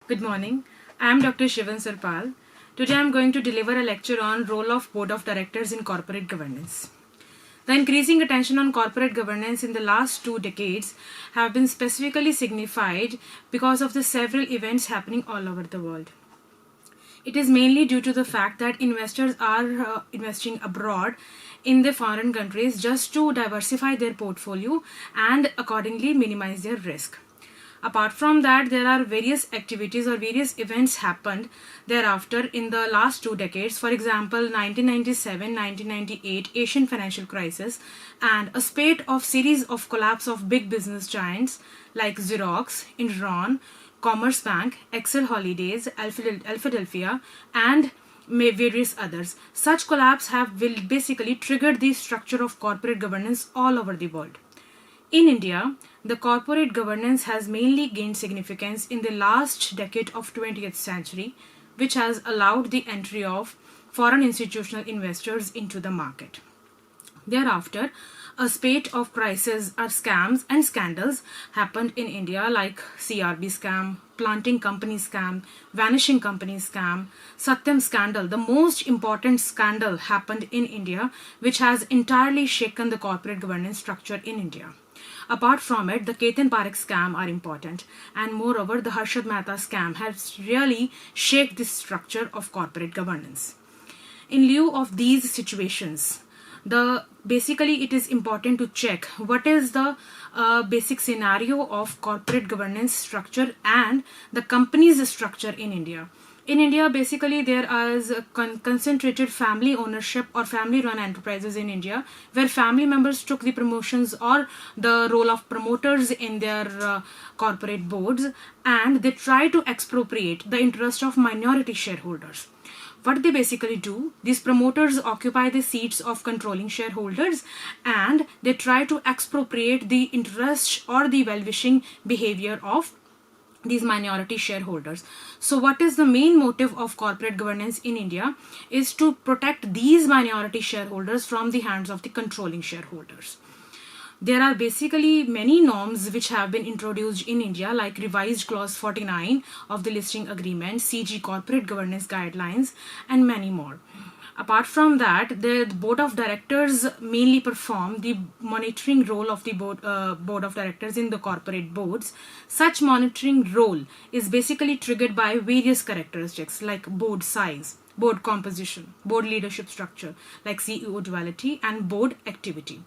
Good morning. I am Dr. Shivam Sarpal. Today I am going to deliver a lecture on role of board of directors in corporate governance. The increasing attention on corporate governance in the last 2 decades have been specifically signified because of the several events happening all over the world. It is mainly due to the fact that investors are investing abroad in the foreign countries just to diversify their portfolio and accordingly minimize their risk. Apart from that, there are various activities or various events happened thereafter in the last 2 decades. For example, 1997-1998 Asian financial crisis and a spate of series of collapse of big business giants like Xerox, Enron, Commerce Bank, Excel Holidays, Philadelphia, and various others. Such collapse will basically triggered the structure of corporate governance all over the world. In India, the corporate governance has mainly gained significance in the last decade of 20th century, which has allowed the entry of foreign institutional investors into the market. Thereafter, a spate of crises or scams and scandals happened in India like CRB scam, planting company scam, vanishing company scam, Satyam scandal. The most important scandal happened in India which has entirely shaken the corporate governance structure in India. Apart from it, the Ketan Parekh scam are important, and moreover the Harshad Mehta scam has really shaken this structure of corporate governance. In lieu of these situations, basically it is important to check what is the basic scenario of corporate governance structure and the company's structure in India. In India, basically there is concentrated family ownership or family run enterprises in India where family members took the promotions or the role of promoters in their corporate boards, and they try to expropriate the interest of minority shareholders. What they basically do, these promoters occupy the seats of controlling shareholders and they try to expropriate the interest or the well-wishing behavior of these minority shareholders. So what is the main motive of corporate governance in India is to protect these minority shareholders from the hands of the controlling shareholders. There are basically many norms which have been introduced in India like revised clause 49 of the listing agreement, CG corporate governance guidelines, and many more. Apart from that, the board of directors mainly perform the monitoring role of the board of directors in the corporate boards. Such monitoring role is basically triggered by various characteristics like board size, board composition, board leadership structure like CEO duality, and board activity.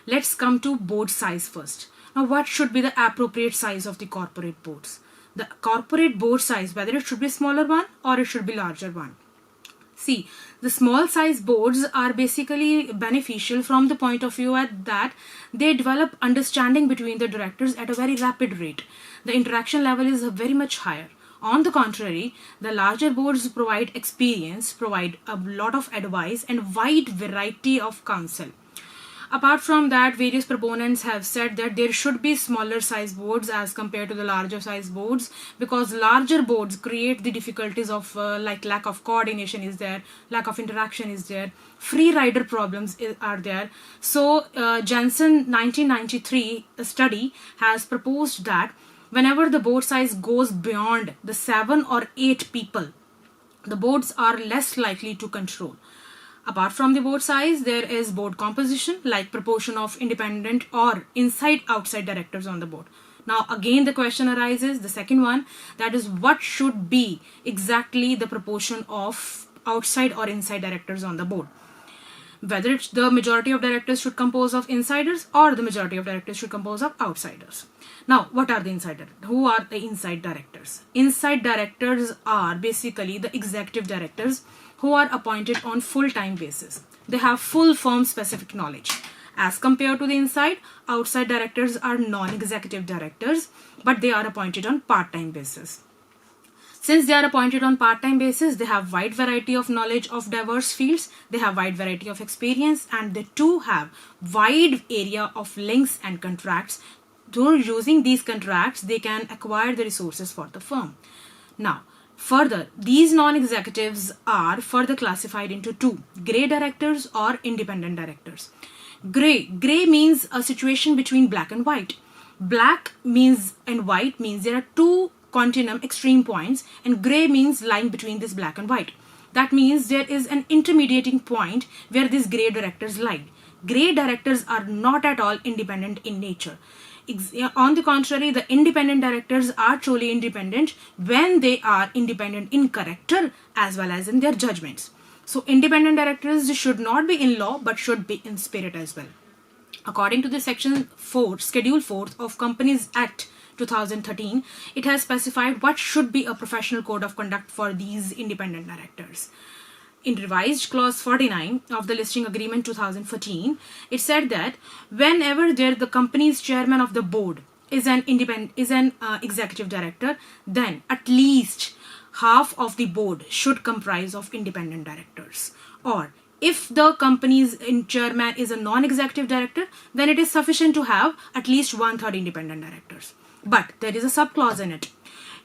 Let's come to board size first. Now, what should be the appropriate size of the corporate boards? The corporate board size, whether it should be smaller one or it should be larger one. See, the small size boards are basically beneficial from the point of view that they develop understanding between the directors at a very rapid rate. The interaction level is very much higher. On the contrary, the larger boards provide experience, provide a lot of advice and wide variety of counsel. Apart from that, various proponents have said that there should be smaller size boards as compared to the larger size boards because larger boards create the difficulties of like lack of coordination is there, lack of interaction is there, free rider problems are there. So Jensen 1993 study has proposed that whenever the board size goes beyond the 7 or 8 people, the boards are less likely to control. Apart from the board size, there is board composition like proportion of independent or inside-outside directors on the board. Now again the question arises, the second one, that is what should be exactly the proportion of outside or inside directors on the board. Whether it's the majority of directors should compose of insiders or the majority of directors should compose of outsiders. Now, what are the insiders? Who are the inside directors? Inside directors are basically the executive directors who are appointed on full-time basis. They have full firm specific knowledge. As compared to the outside directors are non-executive directors, but they are appointed on part-time basis. Since they are appointed on part-time basis, they have wide variety of knowledge of diverse fields, they have wide variety of experience, and they too have wide area of links and contracts. Through using these contracts, they can acquire the resources for the firm. Now, further, these non-executives are further classified into two, grey directors or independent directors. Grey means a situation between black and white. Black means and white means there are two continuum extreme points, and gray means lying between this black and white. That means there is an intermediating point where these gray directors lie. Gray directors are not at all independent in nature. On the contrary, the independent directors are truly independent when they are independent in character as well as in their judgments. So independent directors should not be in law but should be in spirit as well. According to the section 4, schedule 4 of Companies Act 2013, it has specified what should be a professional code of conduct for these independent directors. In revised clause 49 of the listing agreement 2014, it said that whenever the company's chairman of the board is an executive director, then at least half of the board should comprise of independent directors. Or if the company's chairman is a non-executive director, then it is sufficient to have at least 1/3 independent directors. But there is a subclause in it.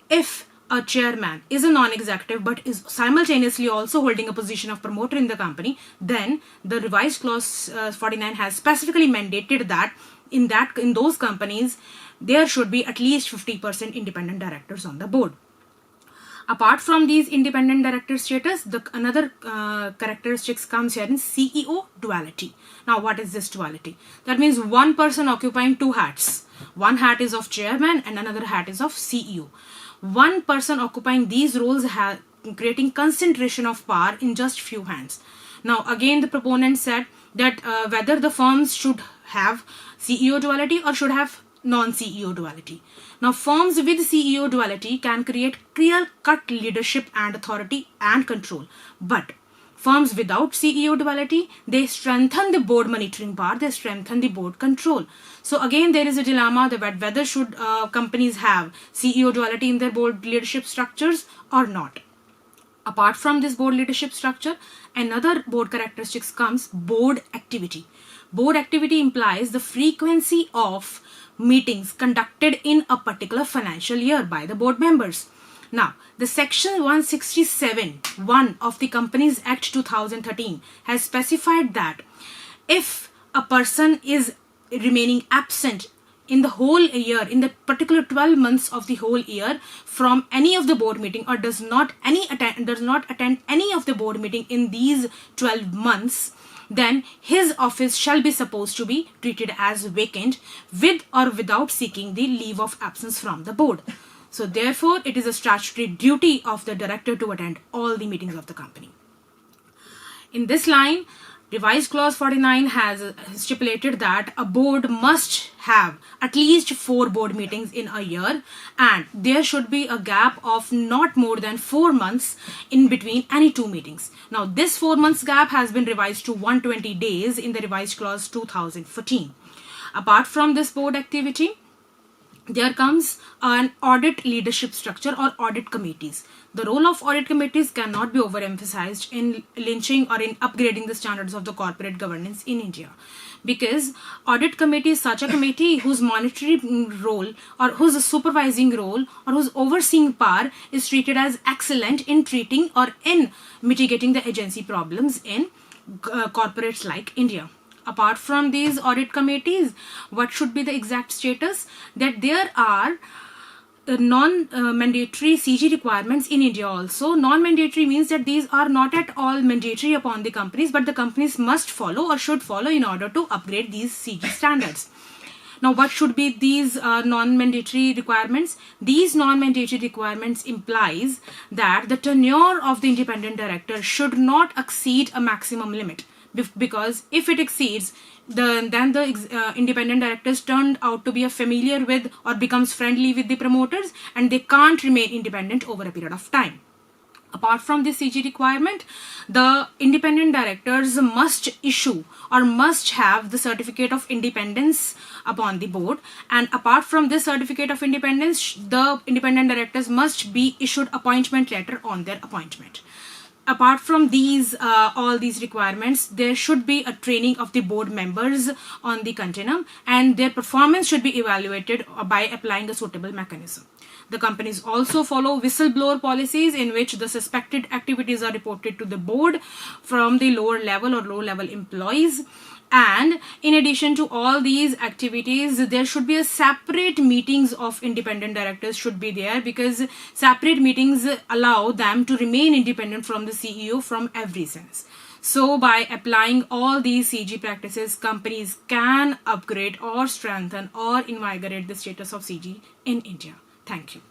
If a chairman is a non-executive but is simultaneously also holding a position of promoter in the company, then the revised clause 49 has specifically mandated that in those companies there should be at least 50% independent directors on the board. Apart from these independent director status, another characteristics comes here in CEO duality. Now, what is this duality? That means one person occupying two hats. One hat is of chairman and another hat is of CEO. One person occupying these roles creating concentration of power in just few hands. Now, again, the proponent said that whether the firms should have CEO duality or should have non-CEO duality. Now, firms with CEO duality can create clear-cut leadership and authority and control. But firms without CEO duality, they strengthen the board monitoring power, they strengthen the board control. So again, there is a dilemma that whether should companies have CEO duality in their board leadership structures or not. Apart from this board leadership structure, another board characteristics comes board activity. Board activity implies the frequency of meetings conducted in a particular financial year by the board members. Now, the section 167(1) of the Companies Act 2013 has specified that if a person is remaining absent in the whole year, in the particular 12 months of the whole year from any of the board meeting or does not attend any of the board meeting in these 12 months, then his office shall be supposed to be treated as vacant with or without seeking the leave of absence from the board. So therefore, it is a statutory duty of the director to attend all the meetings of the company. In this line, revised clause 49 has stipulated that a board must have at least 4 board meetings in a year, and there should be a gap of not more than 4 months in between any 2 meetings. Now, this 4 months gap has been revised to 120 days in the revised clause 2014. Apart from this board activity, there comes an audit leadership structure or audit committees. The role of audit committees cannot be overemphasized in launching or in upgrading the standards of the corporate governance in India. Because audit committee is such a committee whose monetary role or whose supervising role or whose overseeing power is treated as excellent in treating or in mitigating the agency problems in corporates like India. Apart from these audit committees, what should be the exact status? That there are non-mandatory CG requirements in India also. Non-mandatory means that these are not at all mandatory upon the companies, but the companies must follow or should follow in order to upgrade these CG standards. Now, what should be these non-mandatory requirements? These non-mandatory requirements implies that the tenure of the independent director should not exceed a maximum limit. Because if it exceeds, then the independent directors turned out to be familiar with or becomes friendly with the promoters, and they can't remain independent over a period of time. Apart from this CG requirement, the independent directors must issue or must have the certificate of independence upon the board, and apart from this certificate of independence, the independent directors must be issued appointment letter on their appointment. Apart from these, all these requirements, there should be a training of the board members on the continuum, and their performance should be evaluated by applying a suitable mechanism. The companies also follow whistleblower policies in which the suspected activities are reported to the board from the lower level or low level employees, And in addition to all these activities, there should be a separate meetings of independent directors should be there, because separate meetings allow them to remain independent from the CEO from every sense. So by applying all these CG practices, companies can upgrade or strengthen or invigorate the status of CG in India. Thank you.